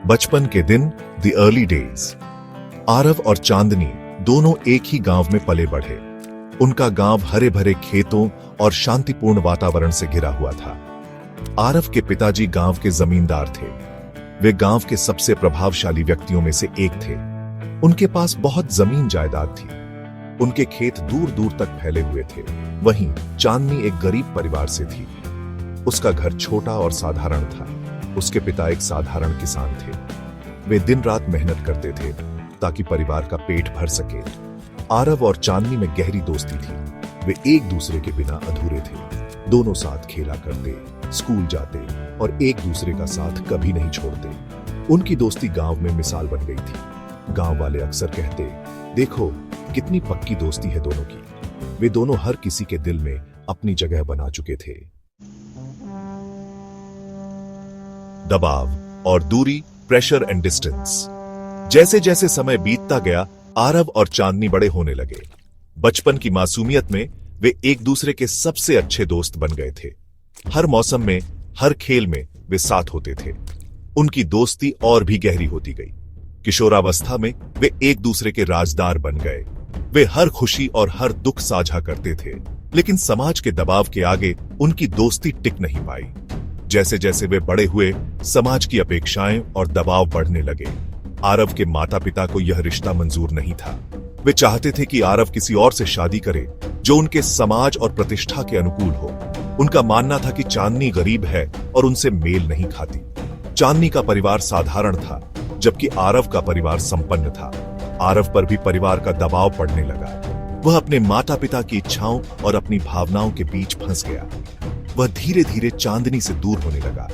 बचपन के दिन, द अर्ली डेज। आरव और चांदनी दोनों एक ही गांव में पले बढ़े। उनका गांव हरे भरे खेतों और शांतिपूर्ण वातावरण से घिरा हुआ था। आरव के पिताजी गांव के जमींदार थे। वे गांव के सबसे प्रभावशाली व्यक्तियों में से एक थे। उनके पास बहुत जमीन जायदाद थी। उनके खेत दूर दूर तक फैले हुए थे। वहीं चांदनी एक गरीब परिवार से थी। उसका घर छोटा और साधारण था। उसके पिता एक साधारण किसान थे। वे दिन रात मेहनत करते थे ताकि परिवार का पेट भर सके। आरव और चांदनी में गहरी दोस्ती थी। वे एक दूसरे के बिना अधूरे थे। दोनों साथ खेला करते, स्कूल जाते और एक दूसरे का साथ कभी नहीं छोड़ते। उनकी दोस्ती गांव में मिसाल बन गई थी। गांव वाले अक्सर कहते, देखो कितनी पक्की दोस्ती है दोनों की। वे दोनों हर किसी के दिल में अपनी जगह बना चुके थे। दबाव और दूरी, प्रेशर एंड डिस्टेंस। जैसे जैसे समय बीतता गया, आरव और चांदनी बड़े होने लगे। बचपन की मासूमियत में वे एक दूसरे के सबसे अच्छे दोस्त बन गए थे। हर मौसम में, हर खेल में वे साथ होते थे। उनकी दोस्ती और भी गहरी होती गई। किशोरावस्था में वे एक दूसरे के राजदार बन गए। वे हर खुशी और हर दुख साझा करते थे। लेकिन समाज के दबाव के आगे उनकी दोस्ती टिक नहीं पाई। जैसे जैसे वे बड़े हुए, समाज की अपेक्षाएं और दबाव बढ़ने लगे। आरव के माता पिता को यह रिश्ता मंजूर नहीं था। वे चाहते थे कि आरव किसी और से शादी करे जो उनके समाज और प्रतिष्ठा के अनुकूल हो। उनका मानना था कि चांदनी गरीब है और उनसे मेल नहीं खाती। चांदनी का परिवार साधारण था, जबकि आरव का परिवार संपन्न था। आरव पर भी परिवार का दबाव पड़ने लगा। वह अपने माता पिता की इच्छाओं और अपनी भावनाओं के बीच फंस गया। वह धीरे धीरे चांदनी से दूर होने लगा।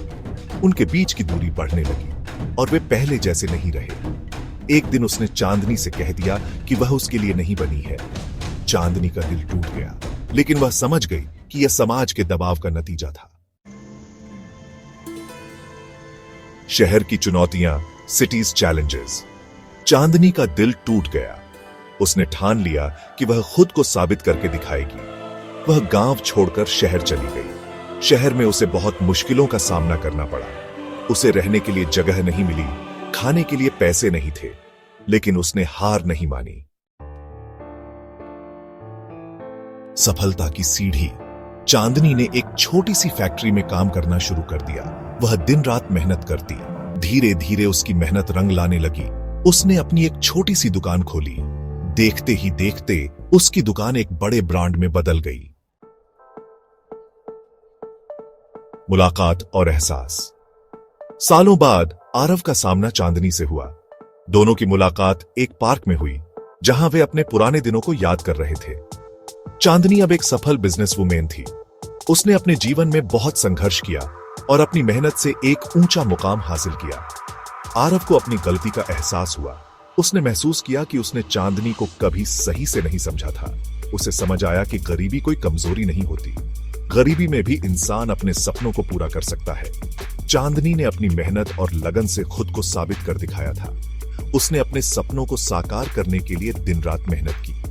उनके बीच की दूरी बढ़ने लगी और वे पहले जैसे नहीं रहे। एक दिन उसने चांदनी से कह दिया कि वह उसके लिए नहीं बनी है। चांदनी का दिल टूट गया, लेकिन वह समझ गई कि यह समाज के दबाव का नतीजा था। शहर की चुनौतियां, सिटीज चैलेंजेस। चांदनी का दिल टूट गया। उसने ठान लिया कि वह खुद को साबित करके दिखाएगी। वह गांव छोड़कर शहर चली गई। शहर में उसे बहुत मुश्किलों का सामना करना पड़ा। उसे रहने के लिए जगह नहीं मिली, खाने के लिए पैसे नहीं थे, लेकिन उसने हार नहीं मानी। सफलता की सीढ़ी। चांदनी ने एक छोटी सी फैक्ट्री में काम करना शुरू कर दिया। वह दिन रात मेहनत करती। धीरे धीरे उसकी मेहनत रंग लाने लगी। उसने अपनी एक छोटी सी दुकान खोली। देखते ही देखते उसकी दुकान एक बड़े ब्रांड में बदल गई। मुलाकात और एहसास। सालों बाद आरव का सामना चांदनी से हुआ। दोनों की मुलाकात एक पार्क में हुई, जहां वे अपने पुराने दिनों को याद कर रहे थे। चांदनी अब एक सफल बिजनेसवुमेन थी। उसने अपने जीवन में बहुत संघर्ष किया और अपनी मेहनत से एक ऊंचा मुकाम हासिल किया। आरव को अपनी गलती का एहसास हुआ। उसने महसूस किया कि उसने चांदनी को कभी सही से नहीं समझा था। उसे समझ आया कि गरीबी कोई कमजोरी नहीं होती। गरीबी में भी इंसान अपने सपनों को पूरा कर सकता है। चांदनी ने अपनी मेहनत और लगन से खुद को साबित कर दिखाया था। उसने अपने सपनों को साकार करने के लिए दिन रात मेहनत की।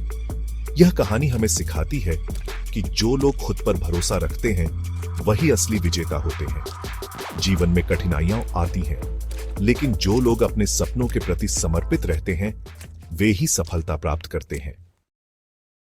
यह कहानी हमें सिखाती है कि जो लोग खुद पर भरोसा रखते हैं, वही असली विजेता होते हैं। जीवन में कठिनाइयां आती हैं, लेकिन जो लोग अपने सपनों के प्रति समर्पित रहते हैं, वे ही सफलता प्राप्त करते हैं।